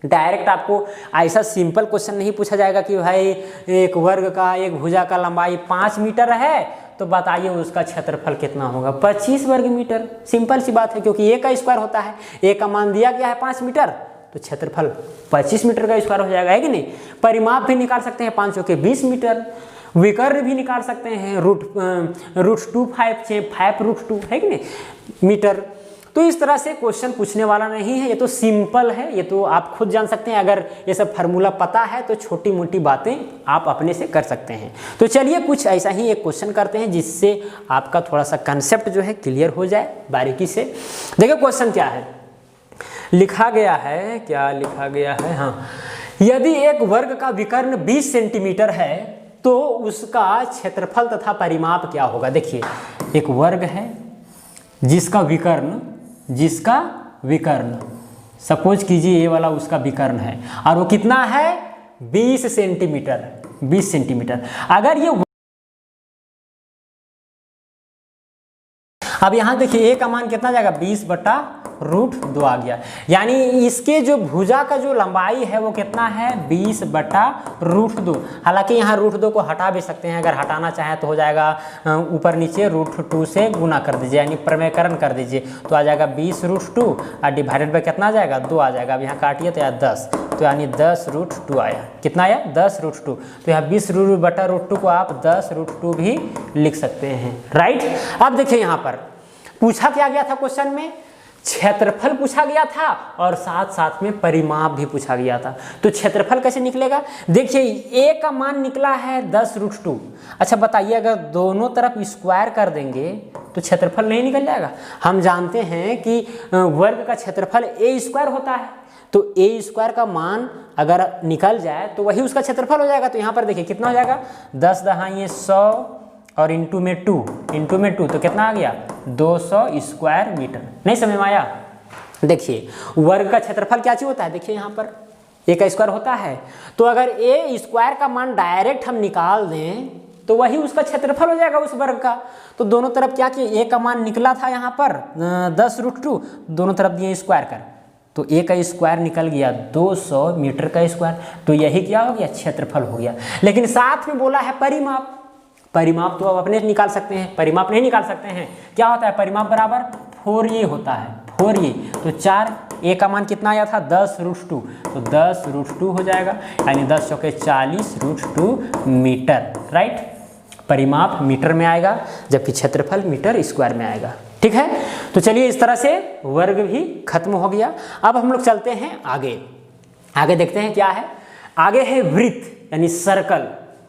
डायरेक्ट आपको ऐसा सिंपल क्वेश्चन नहीं पूछा जाएगा कि भाई एक वर्ग का, एक भुजा का लंबाई 5 मीटर है तो बताइए उसका क्षेत्रफल कितना होगा, 25 वर्ग मीटर। सिंपल सी बात है, क्योंकि a का स्क्वायर होता है, a का मान दिया गया है 5 मीटर तो क्षेत्रफल 25 मीटर का स्क्वायर हो जाएगा, है कि नहीं। परिमाप भी निकाल सकते हैं 5 चौके 20 मीटर, विकर्ण भी निकाल सकते हैं √2 5 √2 है कि नहीं मीटर। तो इस तरह से क्वेश्चन पूछने वाला नहीं है, ये तो सिंपल है, ये तो आप खुद जान सकते हैं। अगर ये सब फार्मूला पता है तो छोटी मोटी बातें आप अपने से कर सकते हैं। तो चलिए कुछ ऐसा ही एक क्वेश्चन करते हैं जिससे आपका थोड़ा सा कंसेप्ट जो है क्लियर हो जाए बारीकी से। देखिए क्वेश्चन क्या है, लिखा गया है, क्या लिखा गया है, हाँ, यदि एक वर्ग का विकर्ण 20 सेंटीमीटर है तो उसका क्षेत्रफल तथा परिमाप क्या होगा। देखिए एक वर्ग है जिसका विकर्ण सपोज कीजिए ये वाला उसका विकर्ण है और वो कितना है 20 सेंटीमीटर, 20 सेंटीमीटर। अगर ये अब यहाँ देखिए a का मान कितना जाएगा 20/√2 आ गया, यानी इसके जो भुजा का जो लंबाई है वो कितना है 20/√2। हालांकि यहाँ √2 को हटा भी सकते हैं, अगर हटाना चाहें तो हो जाएगा ऊपर नीचे √2 से गुना कर दीजिए यानी प्रमेयकरण कर दीजिए तो आ जाएगा 20√2 और डिवाइडेड बाय कितना आ जाएगा 2 आ जाएगा। अब यहाँ काटिए तो यार 10, तो यानी 10√2 आया, कितना आया 10√2। तो यहाँ 20/√2 को आप 10√2 भी लिख सकते हैं, राइट। अब देखिए यहाँ पर पूछा क्या गया था क्वेश्चन में, क्षेत्रफल पूछा गया था और साथ साथ में परिमाप भी पूछा गया था। तो क्षेत्रफल कैसे निकलेगा, देखिए a का मान निकला है 10√2। अच्छा बताइए अगर दोनों तरफ स्क्वायर कर देंगे तो क्षेत्रफल नहीं निकल जाएगा। हम जानते हैं कि वर्ग का क्षेत्रफल a स्क्वायर होता है, तो a स्क्वायर का मान अगर निकल जाए तो वही उसका क्षेत्रफल हो जाएगा। तो यहाँ पर देखिए कितना हो जाएगा 10 दहाई 100 और इंटू में 2 तो कितना आ गया 200 स्क्वायर मीटर। नहीं समझ में आया। देखिए वर्ग का क्षेत्रफल क्या चीज होता है, देखिए यहाँ पर a का स्क्वायर होता है, तो अगर a स्क्वायर का मान डायरेक्ट हम निकाल दें तो वही उसका क्षेत्रफल हो जाएगा उस वर्ग का। तो दोनों तरफ क्या किए, a का मान निकला था यहाँ पर 10√2, दोनों तरफ दिए स्क्वायर कर, तो a का स्क्वायर निकल गया 200 मीटर का स्क्वायर। तो यही क्या हो गया क्षेत्रफल हो गया। लेकिन साथ में बोला है परिमाप, परिमाप तो आप अपने निकाल सकते हैं, परिमाप नहीं निकाल सकते हैं। क्या होता है परिमाप बराबर 4a होता है, 4a। तो 4 a का मान कितना आया था 10√2, तो 10√2 हो जाएगा यानी 10 चौके 40√2 मीटर, राइट। परिमाप मीटर में आएगा जबकि क्षेत्रफल मीटर स्क्वायर में आएगा, ठीक है। तो चलिए इस तरह से वर्ग भी खत्म हो गया। अब हम लोग चलते हैं आगे, आगे देखते हैं क्या है। आगे है वृत्त यानी सर्कल,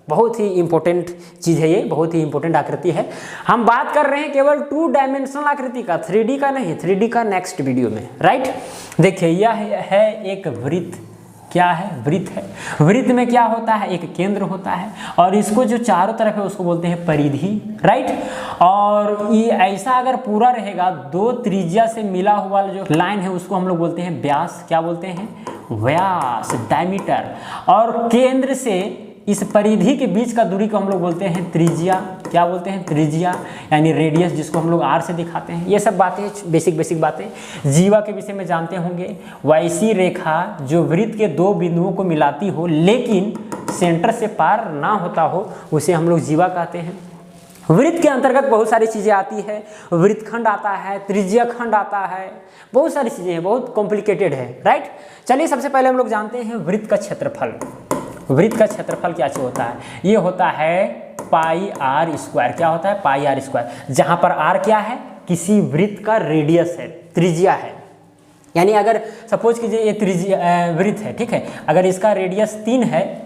बहुत ही इंपॉर्टेंट चीज़ है ये, बहुत ही इंपॉर्टेंट आकृति है। हम बात कर रहे हैं केवल 2 डायमेंशनल आकृति का, 3D का नहीं, 3D का नेक्स्ट वीडियो में, राइट। देखिए यह है एक वृत्त, क्या है वृत्त है। वृत्त में क्या होता है, एक केंद्र होता है और इसको जो चारों तरफ है उसको बोलते हैं परिधि, राइट। और ये ऐसा अगर पूरा रहेगा 2 त्रिज्या से मिला हुआ जो लाइन है उसको हम लोग बोलते हैं व्यास, क्या बोलते हैं व्यास, डायमीटर। और केंद्र से इस परिधि के बीच का दूरी को हम लोग बोलते हैं त्रिज्या। क्या बोलते हैं? त्रिज्या, यानी रेडियस, जिसको हम लोग आर से दिखाते हैं। ये सब बातें बेसिक बातें जीवा के विषय में जानते होंगे। वैसी रेखा जो वृत्त के दो बिंदुओं को मिलाती हो लेकिन सेंटर से पार ना होता हो, उसे हम लोग जीवा कहते हैं। वृत्त के अंतर्गत बहुत सारी चीज़ें आती है, वृत्तखंड आता है, त्रिज्या खंड आता है, बहुत सारी चीज़ें हैं, बहुत कॉम्प्लिकेटेड है, राइट। चलिए सबसे पहले हम लोग जानते हैं वृत्त का क्षेत्रफल। वृत्त का क्षेत्रफल क्या चीज़ होता है? ये होता है पाई आर स्क्वायर। क्या होता है? पाई आर स्क्वायर, जहाँ पर आर क्या है? किसी वृत्त का रेडियस है, त्रिज्या है। यानी अगर सपोज कीजिए ये त्रिज्या वृत्त है, ठीक है, अगर इसका रेडियस 3 है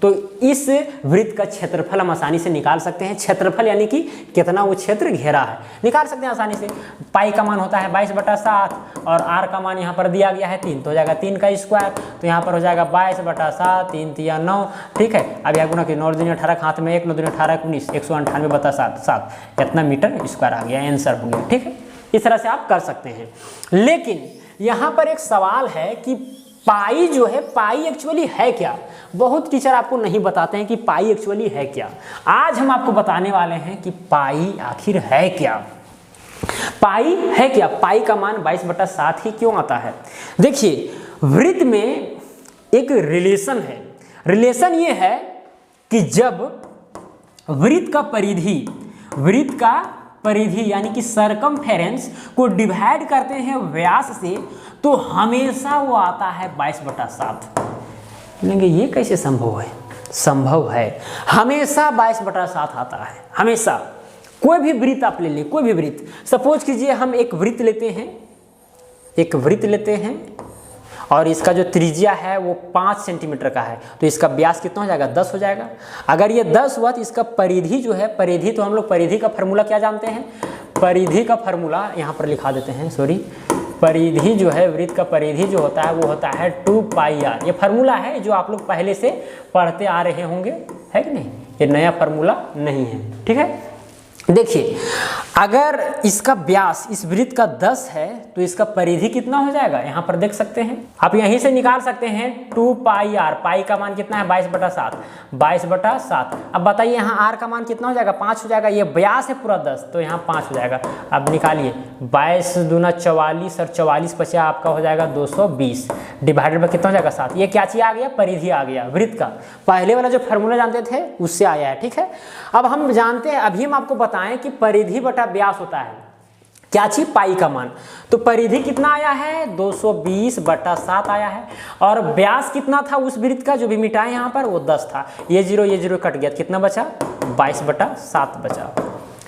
तो इस वृत्त का क्षेत्रफल हम आसानी से निकाल सकते हैं। क्षेत्रफल यानी कि कितना वो क्षेत्र घेरा है, निकाल सकते हैं आसानी से। पाई का मान होता है 22/7 और आर का मान यहाँ पर दिया गया है 3, तो हो जाएगा 3 का स्क्वायर, तो यहाँ पर हो जाएगा 22/7, 3 3 9, ठीक है। अब यहाँ गुना कि 9 दूनी 18, हाथ में 1, 9 दूनी 18, 19, 198/7, इतना मीटर स्क्वायर आ गया, आंसर हो गया, ठीक है। इस तरह से आप कर सकते हैं। लेकिन यहाँ पर एक सवाल है कि पाई जो है, पाई एक्चुअली है क्या? बहुत टीचर आपको नहीं बताते हैं कि पाई एक्चुअली है क्या। आज हम आपको बताने वाले हैं कि पाई आखिर है क्या। पाई है क्या? पाई का मान 22/7 ही क्यों आता है? देखिए, वृत्त में एक रिलेशन है। रिलेशन ये है कि जब वृत्त का परिधि यानी कि सरकमफेरेंस को डिवाइड करते हैं व्यास से, तो हमेशा वो आता है 22/7। बोलेंगे ये कैसे संभव है? संभव है, हमेशा 22/7 आता है, हमेशा। कोई भी वृत्त आप ले लें, कोई भी वृत्त, सपोज कीजिए हम एक वृत्त लेते हैं और इसका जो त्रिज्या है वो 5 सेंटीमीटर का है, तो इसका व्यास कितना हो जाएगा? 10 हो जाएगा। अगर ये 10 हुआ तो इसका परिधि जो है, परिधि, तो हम लोग परिधि का फार्मूला क्या जानते हैं? परिधि का फार्मूला यहाँ पर लिखा देते हैं, सॉरी। परिधि जो है, वृत्त का परिधि जो होता है वो होता है 2πr। ये फार्मूला है जो आप लोग पहले से पढ़ते आ रहे होंगे, है कि नहीं? ये नया फार्मूला नहीं है, ठीक है। देखिए, अगर इसका व्यास इस वृत्त का 10 है तो इसका परिधि कितना हो जाएगा? यहाँ पर देख सकते हैं, आप यहीं से निकाल सकते हैं 2πr। पाई का मान कितना है? 22/7, 22/7। अब बताइए यहाँ आर का मान कितना हो जाएगा? 5 हो जाएगा। ये व्यास है पूरा 10, तो यहाँ 5 हो जाएगा। अब निकालिए, 22 दूना 44 और 44 बचा आपका हो जाएगा 220, डिवाइडेड बाय कितना हो जाएगा? 7। ये क्या चीज़ आ गया? परिधि आ गया वृत्त का। पहले वाला जो फार्मूला जानते थे उससे आया है, ठीक है। अब हम जानते हैं, अभी हम आपको बताएं कि परिधि बटा व्यास होता है क्या चीज? पाई का मान। तो परिधि कितना आया है? 220/7 आया है। और व्यास कितना था उस वृत्त का जो भी मिटाए यहाँ पर? वो 10 था। ये जीरो कट गया, कितना बचा? 22/7 बचा,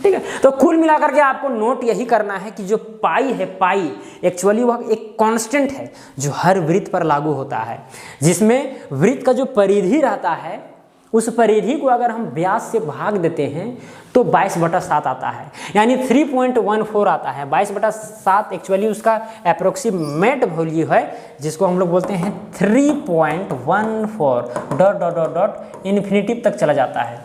ठीक है। तो कुल मिलाकर के आपको नोट यही करना है कि जो पाई है, पाई एक्चुअली वह एक कांस्टेंट है जो हर वृत्त पर लागू होता है, जिसमें वृत्त का जो परिधि रहता है उस परिधि को अगर हम व्यास से भाग देते हैं तो 22/7 आता है, यानी 3.14 आता है। 22/7 एक्चुअली उसका अप्रोक्सीमेट वैल्यू है, जिसको हम लोग बोलते हैं 3.14 ... इन्फिनिटिव तक चला जाता है,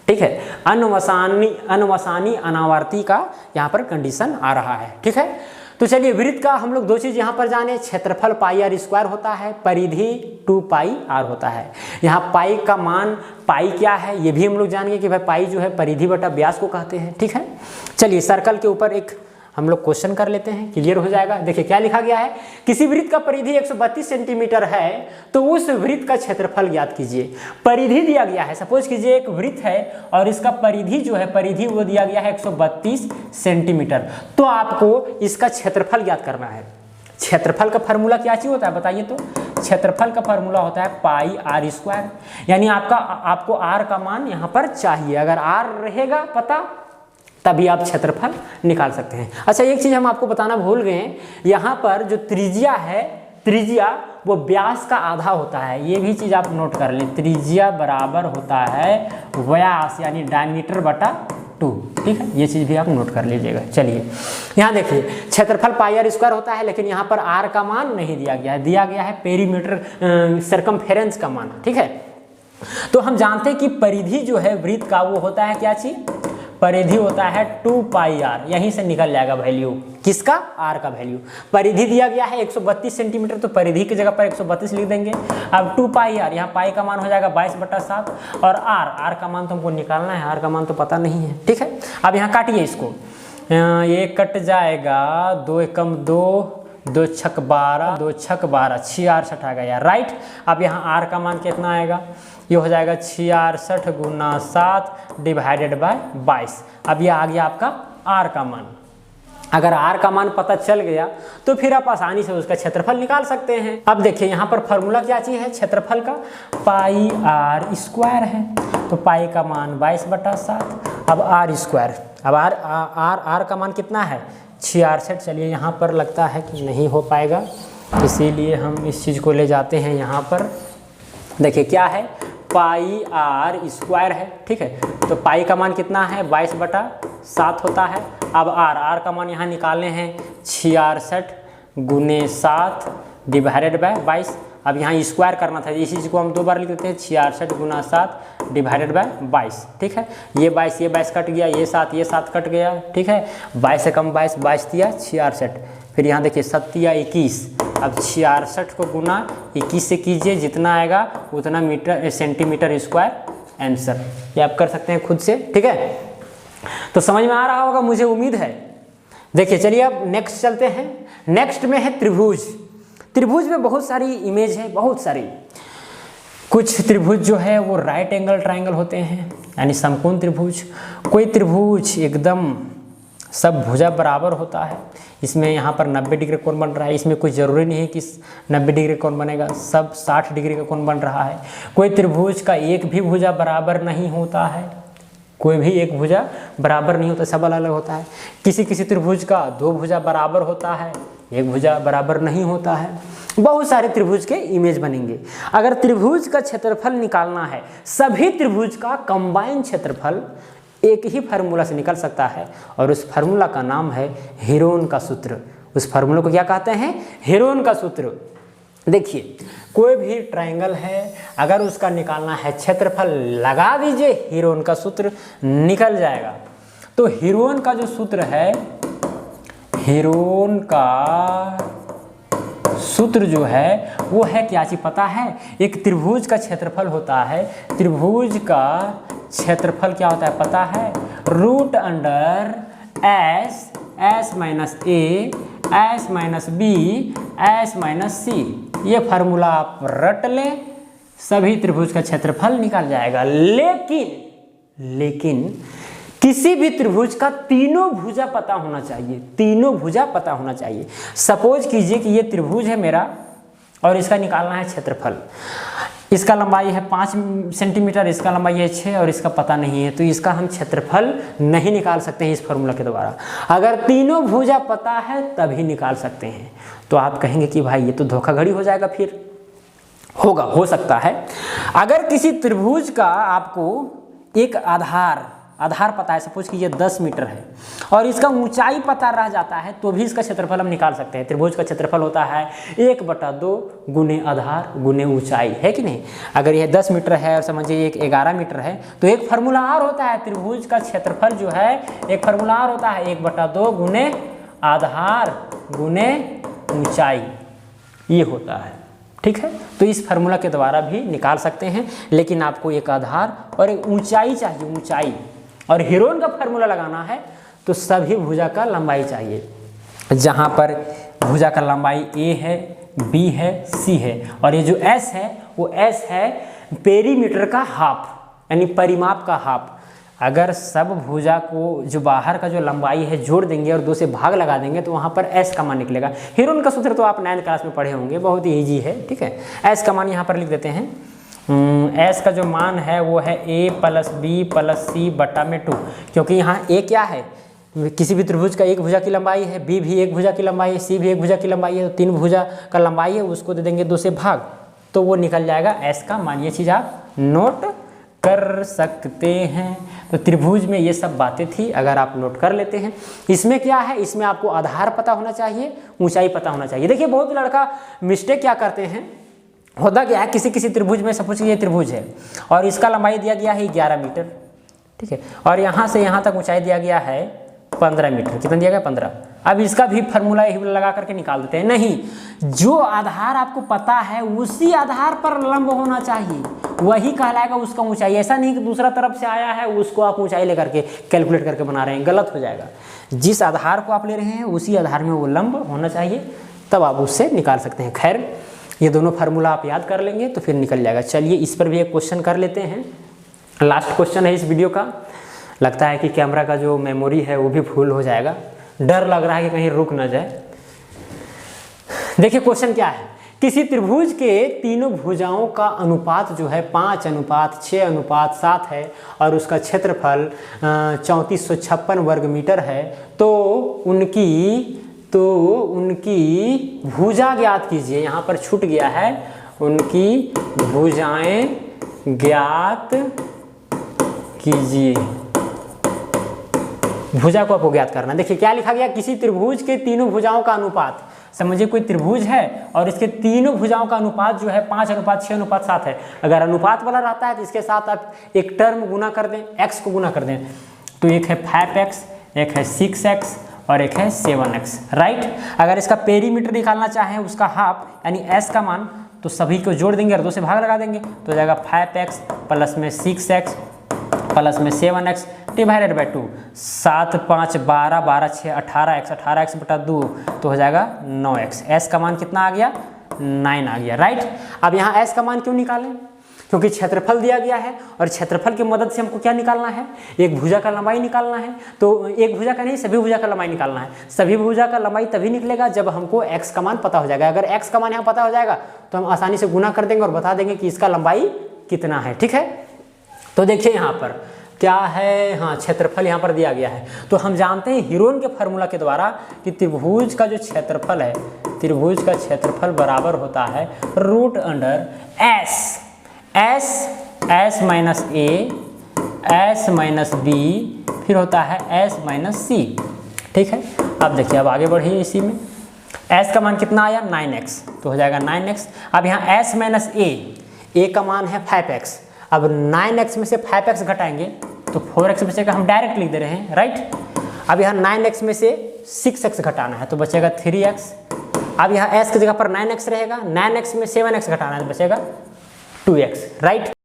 ठीक है। अनवसानी अनावर्ती का यहाँ पर कंडीशन आ रहा है, ठीक है। तो चलिए, वृत्त का हम लोग 2 चीज़ यहाँ पर जाने, क्षेत्रफल πr² होता है, परिधि 2πr होता है। यहाँ पाई का मान, पाई क्या है ये भी हम लोग जानेंगे कि भाई पाई जो है परिधि बटा व्यास को कहते हैं, ठीक है। चलिए, सर्कल के ऊपर एक हम लोग क्वेश्चन कर लेते हैं, क्लियर हो जाएगा। देखिए क्या लिखा गया है, किसी वृत्त का परिधि 132 सेंटीमीटर है तो उस वृत्त का क्षेत्रफल ज्ञात कीजिए। परिधि दिया गया है, सपोज कीजिए एक वृत्त है और इसका परिधि जो है, परिधि वो दिया गया है 132 सेंटीमीटर, तो आपको इसका क्षेत्रफल ज्ञात करना है। क्षेत्रफल का फार्मूला क्या चीज होता है बताइए? तो क्षेत्रफल का फार्मूला होता है πr², यानी आपको r का मान यहाँ पर चाहिए। अगर r रहेगा पता, तभी आप क्षेत्रफल निकाल सकते हैं। अच्छा, एक चीज़ हम आपको बताना भूल गए हैं, यहाँ पर जो त्रिज्या है, त्रिज्या वो व्यास का आधा होता है। ये भी चीज़ आप नोट कर लें, त्रिज्या बराबर होता है व्यास यानी डायमीटर बटा 2, ठीक है। ये चीज़ भी आप नोट कर लीजिएगा। चलिए, यहाँ देखिए, क्षेत्रफल πr² होता है, लेकिन यहाँ पर r का मान नहीं दिया गया है, दिया गया है पेरीमीटर सरकमफेरेंस का मान, ठीक है। तो हम जानते हैं कि परिधि जो है वृत्त का वो होता है क्या चीज? परिधि होता है 2πr, यहीं से निकल जाएगा वैल्यू, किसका, r का वैल्यू। परिधि दिया गया है 132 सेंटीमीटर, तो परिधि की जगह पर 132 लिख देंगे। अब 2πr, यहाँ पाई का मान हो जाएगा 22/7, और r का मान तो हमको निकालना है, r का मान तो पता नहीं है, ठीक है। अब यहाँ काटिए इसको, ये कट जाएगा, 2 एकम 2, 2 छक 12, 2 छक 12, 66 आ गया, राइट। अब यहाँ r का मान कितना आएगा, ये हो जाएगा 66 गुना 7 डिवाइडेड बाय 22। अब ये आ गया आपका r का मान। अगर r का मान पता चल गया तो फिर आप आसानी से उसका क्षेत्रफल निकाल सकते हैं। अब देखिए यहाँ पर फॉर्मूला क्या चीज़ है क्षेत्रफल का, पाई r स्क्वायर है, तो पाई का मान 22/7, अब r स्क्वायर, अब r का मान कितना है 66। चलिए यहाँ पर लगता है कि नहीं हो पाएगा, इसीलिए हम इस चीज़ को ले जाते हैं यहाँ पर। देखिए क्या है, पाई r स्क्वायर है, ठीक है, तो पाई का मान कितना है 22/7 होता है। अब r का मान यहाँ निकालने हैं 66 गुने 7 डिवाइडेड बाय 22। अब यहाँ स्क्वायर करना था, इसी चीज़ को हम 2 बार लिख देते हैं, 66 गुना 7 डिवाइडेड बाय 22, ठीक है। ये 22 कट गया, ये 7 कट गया, ठीक है। 22 से कम 22 दिया 66, फिर यहाँ देखिए 7 या 21। अब 66 को गुना 21 से कीजिए, जितना आएगा उतना मीटर सेंटीमीटर स्क्वायर आंसर। ये आप कर सकते हैं खुद से, ठीक है। तो समझ में आ रहा होगा मुझे उम्मीद है। देखिए चलिए अब नेक्स्ट चलते हैं। नेक्स्ट में है त्रिभुज। त्रिभुज में बहुत सारी इमेज है, बहुत सारी। कुछ त्रिभुज जो है वो राइट एंगल ट्रायंगल होते हैं, यानी समकोण त्रिभुज। कोई त्रिभुज एकदम सब भुजा बराबर होता है, इसमें यहाँ पर 90 डिग्री कोण बन रहा है, इसमें कोई ज़रूरी नहीं है कि 90 डिग्री कोण बनेगा, सब 60 डिग्री का कोण बन रहा है। कोई त्रिभुज का एक भी भुजा बराबर नहीं होता है, कोई भी एक भुजा बराबर नहीं होता, सब अलग अलग होता है। किसी किसी त्रिभुज का 2 भुजा बराबर होता है, एक भुजा बराबर नहीं होता है। बहुत सारे त्रिभुज के इमेज बनेंगे। अगर त्रिभुज का क्षेत्रफल निकालना है, सभी त्रिभुज का कंबाइन क्षेत्रफल एक ही फार्मूला से निकल सकता है, और उस फार्मूला का नाम है हेरोन का सूत्र। उस फार्मूला को क्या कहते हैं, हेरोन का सूत्र। देखिए कोई भी ट्रायंगल है, अगर उसका निकालना है क्षेत्रफल, लगा दीजिए हेरोन का सूत्र, निकल जाएगा। तो हेरोन का जो सूत्र है, हेरोन का सूत्र जो है वो है क्या चीज पता है, एक त्रिभुज का क्षेत्रफल होता है। त्रिभुज का क्षेत्रफल क्या होता है पता है, root under s minus a, s minus b, s minus c. ये फार्मूला आप रट लें, सभी त्रिभुज का क्षेत्रफल निकल जाएगा। लेकिन किसी भी त्रिभुज का तीनों भुजा पता होना चाहिए, तीनों भुजा पता होना चाहिए। सपोज कीजिए कि ये त्रिभुज है मेरा, और इसका निकालना है क्षेत्रफल। इसका लंबाई है 5 सेंटीमीटर, इसका लंबाई है 6, और इसका पता नहीं है, तो इसका हम क्षेत्रफल नहीं निकाल सकते हैं इस फार्मूला के द्वारा। अगर तीनों भुजा पता है तभी निकाल सकते हैं। तो आप कहेंगे कि भाई ये तो धोखाधड़ी हो जाएगा, फिर होगा, हो सकता है। अगर किसी त्रिभुज का आपको एक आधार पता है, सपोज कि ये 10 मीटर है, और इसका ऊंचाई पता रह जाता है, तो भी इसका क्षेत्रफल हम निकाल सकते हैं। त्रिभुज का क्षेत्रफल होता है 1/2 गुने आधार गुने ऊंचाई, है कि नहीं। अगर यह 10 मीटर है और समझिए एक 11 मीटर है, तो एक फार्मूला और होता है, त्रिभुज का क्षेत्रफल जो है एक फार्मूला और होता है, 1/2 गुने आधार गुने ऊंचाई, ये होता है, ठीक है। तो इस फार्मूला के द्वारा भी निकाल सकते हैं, लेकिन आपको एक आधार और एक ऊंचाई चाहिए, ऊंचाई। और हेरोन का फार्मूला लगाना है तो सभी भुजा का लंबाई चाहिए, जहाँ पर भुजा का लंबाई ए है, बी है, सी है, और ये जो एस है वो एस है पेरीमीटर का हाफ, यानी परिमाप का हाफ। अगर सब भुजा को जो बाहर का जो लंबाई है जोड़ देंगे और 2 से भाग लगा देंगे तो वहाँ पर एस का मान निकलेगा। हेरोन का सूत्र तो आप 9th क्लास में पढ़े होंगे, बहुत ही ईजी है, ठीक है। एस का मान यहाँ पर लिख देते हैं। एस का जो मान है वो है a + b + c बटा में 2, क्योंकि यहाँ a क्या है, किसी भी त्रिभुज का एक भुजा की लंबाई है, b भी एक भुजा की लंबाई है, c भी एक भुजा की लंबाई है, तो 3 भुजा का लंबाई है, उसको दे देंगे 2 से भाग, तो वो निकल जाएगा s का मान। ये चीज़ आप नोट कर सकते हैं। तो त्रिभुज में ये सब बातें थी, अगर आप नोट कर लेते हैं। इसमें क्या है, इसमें आपको आधार पता होना चाहिए, ऊंचाई पता होना चाहिए। देखिए बहुत लड़का मिस्टेक क्या करते हैं, होता क्या है, किसी त्रिभुज में सपोज ये त्रिभुज है और इसका लंबाई दिया गया है 11 मीटर, ठीक है। और यहाँ से यहाँ तक ऊंचाई दिया गया है 15 मीटर, कितना दिया गया 15। अब इसका भी फार्मूला लगा करके निकाल देते हैं। नहीं, जो आधार आपको पता है उसी आधार पर लंब होना चाहिए, वही कहलाएगा उसका ऊंचाई। ऐसा नहीं कि दूसरा तरफ से आया है उसको आप ऊंचाई लेकर के कैलकुलेट करके बना रहे हैं, गलत हो जाएगा। जिस आधार को आप ले रहे हैं उसी आधार में वो लंब होना चाहिए, तब आप उससे निकाल सकते हैं। खैर, ये दोनों फार्मूला आप याद कर लेंगे तो फिर निकल जाएगा। चलिए इस पर भी एक क्वेश्चन कर लेते हैं, लास्ट क्वेश्चन है इस वीडियो का। लगता है कि कैमरा का जो मेमोरी है वो भी फुल हो जाएगा, डर लग रहा है कि कहीं रुक ना जाए। देखिए क्वेश्चन क्या है, किसी त्रिभुज के तीनों भुजाओं का अनुपात जो है 5:6:7 है और उसका क्षेत्रफल 3456 वर्ग मीटर है, तो उनकी भुजा ज्ञात कीजिए। यहाँ पर छूट गया है, उनकी भुजाएं ज्ञात कीजिए। भुजा को आपको ज्ञात करना। देखिए क्या लिखा गया, किसी त्रिभुज के तीनों भुजाओं का अनुपात। समझिए कोई त्रिभुज है और इसके तीनों भुजाओं का अनुपात जो है 5:6:7 है। अगर अनुपात वाला रहता है तो इसके साथ आप एक टर्म गुना कर दें, x को गुना कर दें, तो एक है 5x, एक है 6x और एक है 7x, राइट। अगर इसका पेरीमीटर निकालना चाहें, उसका हाफ यानी s का मान, तो सभी को जोड़ देंगे और 2 से भाग लगा देंगे, तो हो जाएगा 5x प्लस में 6x प्लस में 7x divided by 2। 7 5 12 12 6 18x, 18x बटा 2 तो हो जाएगा 9x। s का मान कितना आ गया, 9 आ गया, राइट। अब यहाँ s का मान क्यों निकालें, क्योंकि क्षेत्रफल दिया गया है और क्षेत्रफल की मदद से हमको क्या निकालना है, एक भुजा का लंबाई निकालना है। तो एक भुजा का नहीं, सभी भुजा का लंबाई निकालना है। सभी भुजा का लंबाई तभी निकलेगा जब हमको x का मान पता हो जाएगा। अगर x का मान यहाँ पता हो जाएगा तो हम आसानी से गुना कर देंगे और बता देंगे कि इसका लंबाई कितना है, ठीक है। तो देखिए यहाँ पर क्या है, हाँ क्षेत्रफल यहाँ पर दिया गया है। तो हम जानते हैं हीरोन के फार्मूला के द्वारा कि त्रिभुज का जो क्षेत्रफल है, त्रिभुज का क्षेत्रफल बराबर होता है (s((a)(s-b) फिर होता है s-c), ठीक है। अब देखिए, अब आगे बढ़िए इसी में। s का मान कितना आया 9x, तो हो जाएगा 9x। अब यहाँ s-a का मान है 5x। अब 9x में से 5x घटाएंगे तो 4x बचेगा, हम डायरेक्ट लिख दे रहे हैं, राइट। अब यहाँ 9x में से 6x घटाना है तो बचेगा 3x। अब यहाँ s की जगह पर 9x रहेगा, 9x में 7x घटाना है तो बचेगा 2x, राइट।